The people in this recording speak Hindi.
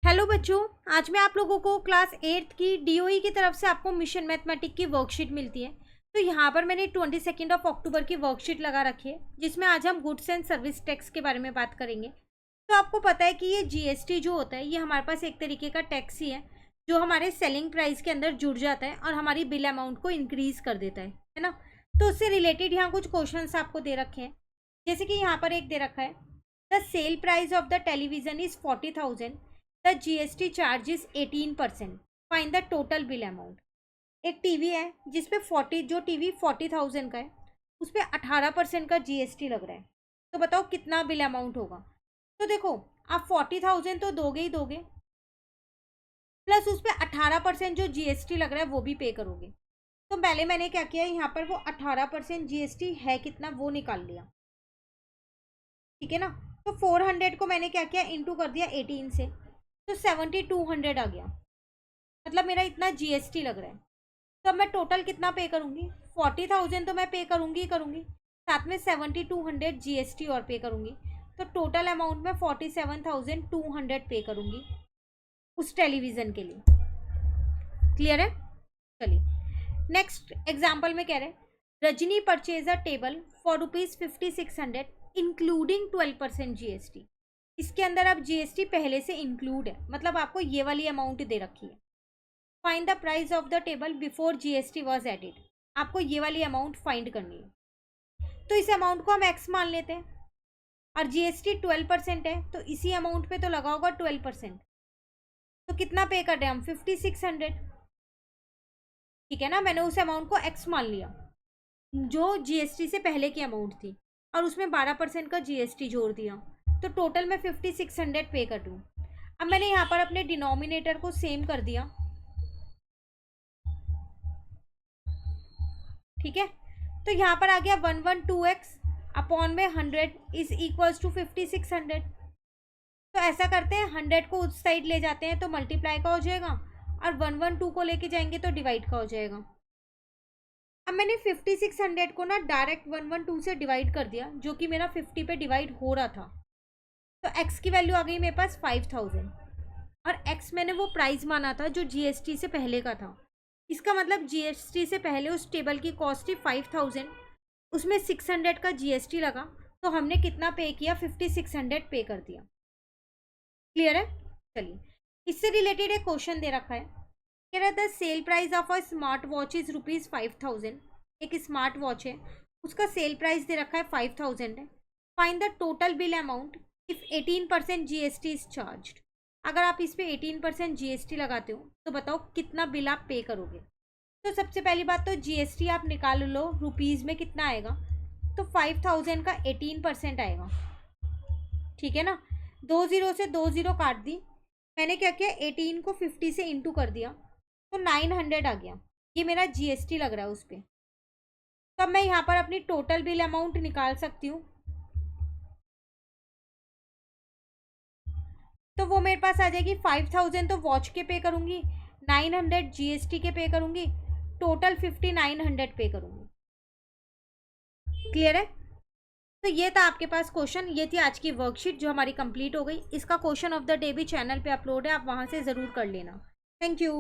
हेलो बच्चों, आज मैं आप लोगों को क्लास 8th की डीओई की तरफ से आपको मिशन मैथमेटिक की वर्कशीट मिलती है। तो यहाँ पर मैंने 22 अक्टूबर की वर्कशीट लगा रखी है, जिसमें आज हम गुड्स एंड सर्विस टैक्स के बारे में बात करेंगे। तो आपको पता है कि ये जीएसटी जो होता है, ये हमारे पास एक तरीके का टैक्स ही है, जो हमारे सेलिंग प्राइस के अंदर जुड़ जाता है और हमारी बिल अमाउंट को इंक्रीज कर देता है ना। तो उससे रिलेटेड यहाँ कुछ क्वेश्चन आपको दे रखे हैं, जैसे कि यहाँ पर एक दे रखा है, the sale price of the television is 40,000, the GST charge is 18%, find the total bill amount. एक टीवी है जिसपे 40,000 का है, उस पर 18% का जीएसटी लग रहा है। तो बताओ कितना बिल अमाउंट होगा। तो देखो, आप 40,000 तो दोगे ही दोगे, प्लस उस पर 18% जो जीएसटी लग रहा है वो भी पे करोगे। तो पहले मैंने क्या किया, यहाँ पर वो 18% जीएसटी है कितना वो निकाल लिया, ठीक है ना। तो 400 को मैंने क्या किया, इंटू कर दिया 18 से, तो 7200 आ गया, मतलब मेरा इतना जीएसटी लग रहा है। तो अब मैं टोटल कितना पे करूंगी, 40,000 तो मैं पे करूंगी ही करूंगी, साथ में 7200 जीएसटी और पे करूंगी। तो टोटल अमाउंट में 47,200 पे करूंगी उस टेलीविज़न के लिए। क्लियर है। चलिए नेक्स्ट एग्जाम्पल में कह रहे हैं, Rajni purchase a table for ₹5600 including 12% GST. इसके अंदर अब जीएसटी पहले से इंक्लूड है, मतलब आपको ये वाली अमाउंट दे रखी है। Find the price of the table before GST was added. आपको ये वाली अमाउंट फाइंड करनी है। तो इस अमाउंट को हम एक्स मान लेते हैं, और जीएसटी 12% है, तो इसी अमाउंट पे तो लगा होगा 12%। तो कितना पे कर रहे हैं हम, 5600, ठीक है ना। मैंने उस अमाउंट को एक्स मान लिया जो जीएसटी से पहले की अमाउंट थी, और उसमें 12% का जीएसटी जोड़ दिया, तो टोटल मैं 5600 पे कर दूँ। अब मैंने यहाँ पर अपने डिनोमिनेटर को सेम कर दिया, ठीक है। तो यहाँ पर आ गया 112x अपॉन में 100 इज इक्वल्स टू 5600। तो ऐसा करते हैं, 100 को उस साइड ले जाते हैं तो मल्टीप्लाई का हो जाएगा, और 112 को लेके जाएंगे तो डिवाइड का हो जाएगा। अब मैंने 5600 को ना डायरेक्ट 112 से डिवाइड कर दिया, जो कि मेरा 50 पे डिवाइड हो रहा था। तो x की वैल्यू आ गई मेरे पास 5000, और x मैंने वो प्राइस माना था जो जीएसटी से पहले का था। इसका मतलब जीएसटी से पहले उस टेबल की कॉस्ट थी 5000, उसमें 600 का जीएसटी लगा, तो हमने कितना पे किया, 5600 पे कर दिया। क्लियर है। चलिए इससे रिलेटेड एक क्वेश्चन दे रखा है, कह रहा है the sale price of a smart watch is ₹5000। एक स्मार्ट वॉच है, उसका सेल प्राइस दे रखा है 5000 है। Find the total bill amount if 18% GST is charged. अगर आप इस पे 18% जीएसटी लगाते हो तो बताओ कितना बिल आप पे करोगे। तो सबसे पहली बात तो जीएसटी आप निकाल लो, रुपीज़ में कितना आएगा, तो 5000 का 18% आएगा, ठीक है ना। 20 से 20 काट दी, मैंने क्या किया, 18 को 50 से इंटू कर दिया, तो 900 आ गया। ये मेरा जीएसटी लग रहा है उस पर। तो अब मैं यहाँ पर अपनी टोटल बिल अमाउंट निकाल सकती हूँ। तो वो मेरे पास आ जाएगी 5000 तो वॉच के पे करूँगी, 900 जीएसटी के पे करूँगी, टोटल 5900 पे करूँगी। क्लियर है। तो ये था आपके पास क्वेश्चन, ये थी आज की वर्कशीट जो हमारी कंप्लीट हो गई। इसका क्वेश्चन ऑफ द डे भी चैनल पे अपलोड है, आप वहाँ से ज़रूर कर लेना। Thank you.